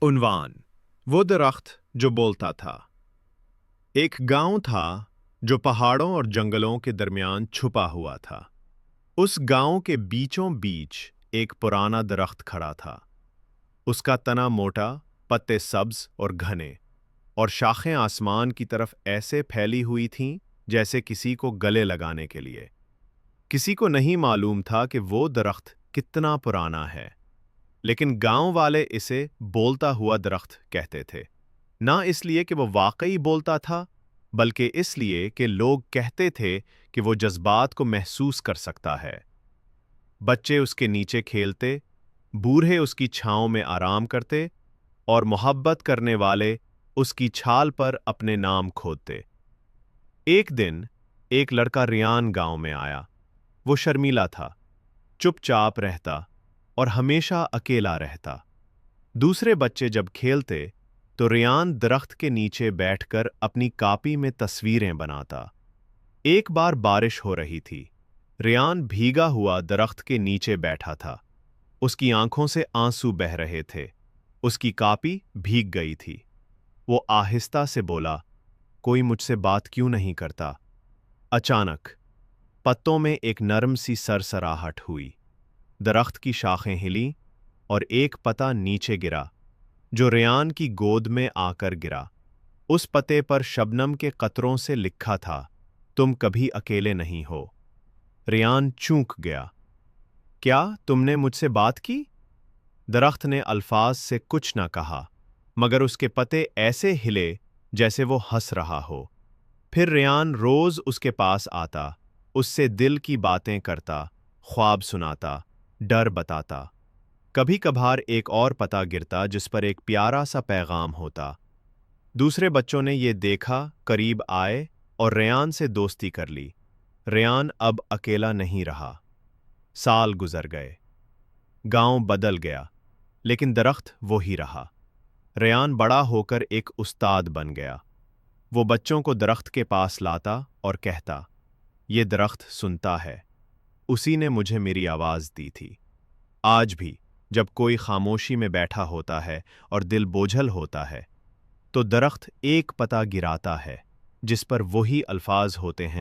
उन्वान वो दरख्त जो बोलता था। एक गांव था जो पहाड़ों और जंगलों के दरमियान छुपा हुआ था। उस गांव के बीचों बीच एक पुराना दरख्त खड़ा था। उसका तना मोटा, पत्ते सब्ज और घने, और शाखें आसमान की तरफ ऐसे फैली हुई थीं जैसे किसी को गले लगाने के लिए। किसी को नहीं मालूम था कि वो दरख्त कितना पुराना है, लेकिन गांव वाले इसे बोलता हुआ दरख्त कहते थे। ना इसलिए कि वो वाकई बोलता था, बल्कि इसलिए कि लोग कहते थे कि वो जज्बात को महसूस कर सकता है। बच्चे उसके नीचे खेलते, बूढ़े उसकी छांव में आराम करते, और मोहब्बत करने वाले उसकी छाल पर अपने नाम खोदते। एक दिन एक लड़का रियान गांव में आया। वो शर्मीला था, चुपचाप रहता और हमेशा अकेला रहता। दूसरे बच्चे जब खेलते तो रियान दरख्त के नीचे बैठकर अपनी कॉपी में तस्वीरें बनाता। एक बार बारिश हो रही थी। रियान भीगा हुआ दरख्त के नीचे बैठा था। उसकी आंखों से आंसू बह रहे थे। उसकी कॉपी भीग गई थी। वो आहिस्ता से बोला, कोई मुझसे बात क्यों नहीं करता? अचानक पत्तों में एक नरम सी सरसराहट हुई। दरख्त की शाखें हिलीं और एक पत्ता नीचे गिरा, जो रियान की गोद में आकर गिरा। उस पते पर शबनम के कतरों से लिखा था, तुम कभी अकेले नहीं हो। रियान चूक गया। क्या तुमने मुझसे बात की? दरख्त ने अल्फाज से कुछ न कहा, मगर उसके पते ऐसे हिले जैसे वो हंस रहा हो। फिर रियान रोज उसके पास आता, उससे दिल की बातें करता, ख्वाब सुनाता, डर बताता। कभी कभार एक और पता गिरता जिस पर एक प्यारा सा पैगाम होता। दूसरे बच्चों ने ये देखा, करीब आए और रेयान से दोस्ती कर ली। रेयान अब अकेला नहीं रहा। साल गुजर गए, गांव बदल गया, लेकिन दरख्त वो ही रहा। रेयान बड़ा होकर एक उस्ताद बन गया। वो बच्चों को दरख्त के पास लाता और कहता, ये दरख्त सुनता है, उसी ने मुझे मेरी आवाज़ दी थी। आज भी जब कोई खामोशी में बैठा होता है और दिल बोझल होता है, तो दरख्त एक पता गिराता है जिस पर वही अल्फाज होते हैं।